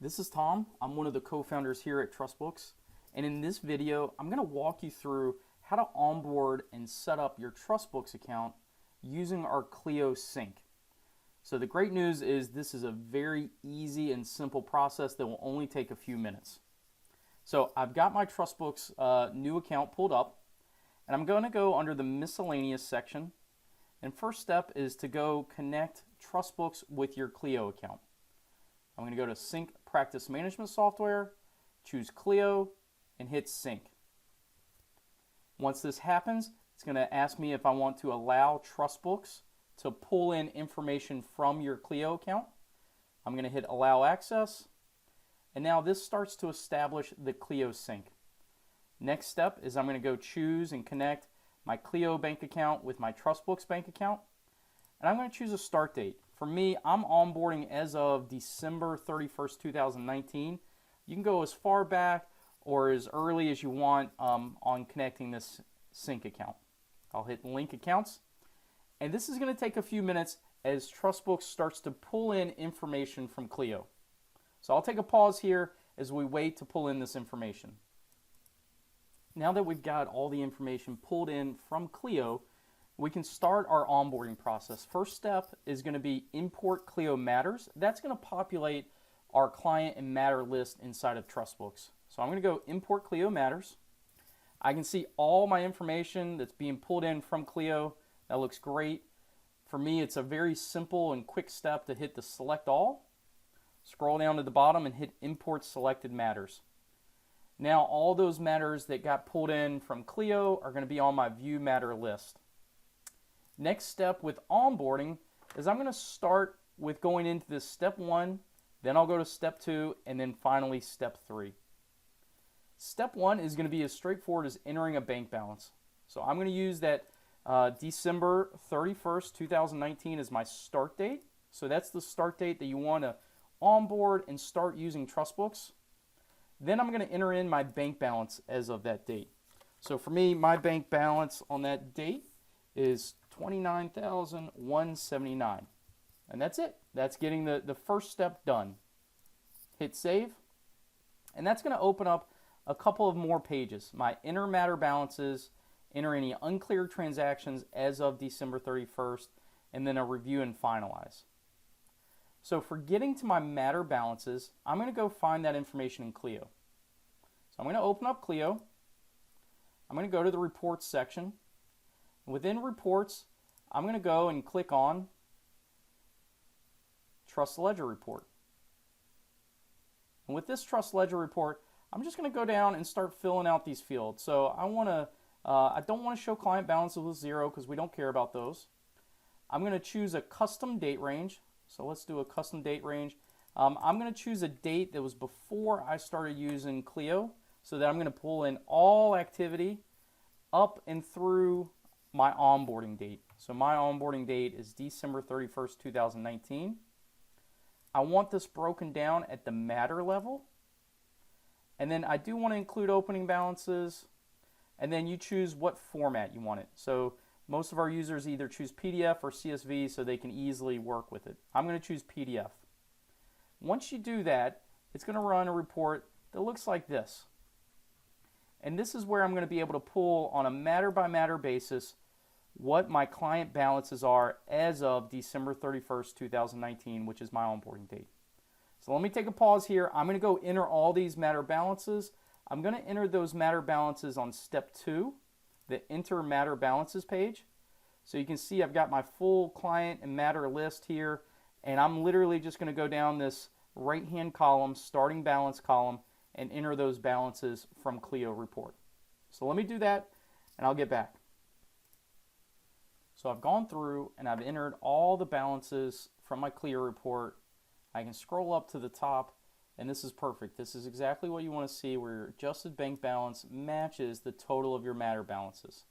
This is Tom. I'm one of the co-founders here at TrustBooks, and in this video I'm going to walk you through how to onboard and set up your TrustBooks account using our Clio sync. So the great news is this is a very easy and simple process that will only take a few minutes. So I've got my TrustBooks new account pulled up, and I'm going to go under the miscellaneous section, and first step is to go connect TrustBooks with your Clio account. I'm going to go to Sync Practice Management Software, choose Clio, and hit Sync. Once this happens, it's going to ask me if I want to allow TrustBooks to pull in information from your Clio account. I'm going to hit Allow Access, and now this starts to establish the Clio sync. Next step is I'm going to go choose and connect my Clio bank account with my TrustBooks bank account, and I'm going to choose a start date. For me, I'm onboarding as of December 31st, 2019. You can go as far back or as early as you want on connecting this sync account. I'll hit Link Accounts, and this is going to take a few minutes as TrustBooks starts to pull in information from Clio. So I'll take a pause here as we wait to pull in this information. Now that we've got all the information pulled in from Clio, we can start our onboarding process. First step is going to be import Clio matters. That's going to populate our client and matter list inside of TrustBooks. So I'm going to go import Clio matters. I can see all my information that's being pulled in from Clio. That looks great. For me, it's a very simple and quick step to hit the select all. Scroll down to the bottom and hit import selected matters. Now all those matters that got pulled in from Clio are going to be on my view matter list. Next step with onboarding is I'm going to start with going into this step 1, then I'll go to step 2, and then finally step 3. Step 1 is going to be as straightforward as entering a bank balance. So I'm going to use that December 31st, 2019 as my start date. So that's the start date that you want to onboard and start using TrustBooks. Then I'm going to enter in my bank balance as of that date. So for me, my bank balance on that date is $29,179. And that's it. That's getting the first step done. Hit save. And that's going to open up a couple of more pages. My enter matter balances, enter any unclear transactions as of December 31st, and then a review and finalize. So for getting to my matter balances, I'm going to go find that information in Clio. So I'm going to open up Clio. I'm going to go to the reports section. Within reports, I'm going to go and click on Trust Ledger Report. And with this Trust Ledger Report, I'm just going to go down and start filling out these fields. So I don't want to show client balances with 0 because we don't care about those. I'm going to choose a custom date range. So let's do a custom date range. I'm going to choose a date that was before I started using Clio, so that I'm going to pull in all activity up and through my onboarding date. So my onboarding date is December 31st, 2019. I want this broken down at the matter level. And then I do want to include opening balances. And then you choose what format you want it. So most of our users either choose PDF or CSV so they can easily work with it. I'm going to choose PDF. Once you do that, it's going to run a report that looks like this. And this is where I'm going to be able to pull on a matter by matter basis what my client balances are as of December 31st, 2019, which is my onboarding date. So let me take a pause here. I'm going to go enter all these matter balances. I'm going to enter those matter balances on step 2, the enter matter balances page. So you can see I've got my full client and matter list here, and I'm literally just going to go down this right hand column, starting balance column, and enter those balances from Clio report. So let me do that and I'll get back. So I've gone through and I've entered all the balances from my Clio report. I can scroll up to the top, and this is perfect. This is exactly what you want to see, where your adjusted bank balance matches the total of your matter balances.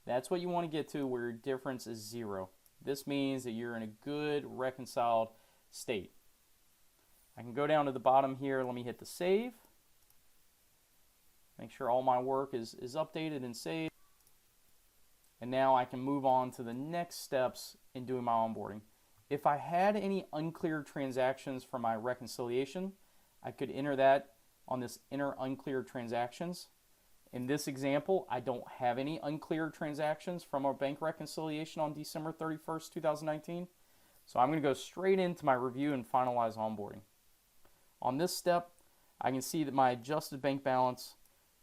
That's what you want to get to, where your difference is 0. This means that you're in a good reconciled state. I can go down to the bottom here. Let me hit the save. Make sure all my work is updated and saved. And now I can move on to the next steps in doing my onboarding. If I had any unclear transactions from my reconciliation, I could enter that on this enter uncleared transactions. In this example, I don't have any uncleared transactions from our bank reconciliation on December 31st, 2019. So I'm going to go straight into my review and finalize onboarding. On this step, I can see that my adjusted bank balance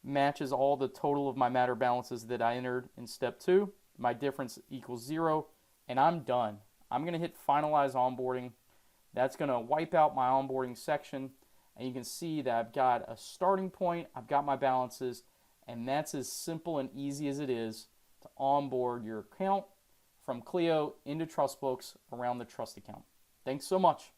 matches all the total of my matter balances that I entered in step 2. My difference equals 0, and I'm done. I'm going to hit finalize onboarding. That's going to wipe out my onboarding section, and you can see that I've got a starting point, I've got my balances, and that's as simple and easy as it is to onboard your account from Clio into TrustBooks around the Trust account. Thanks so much.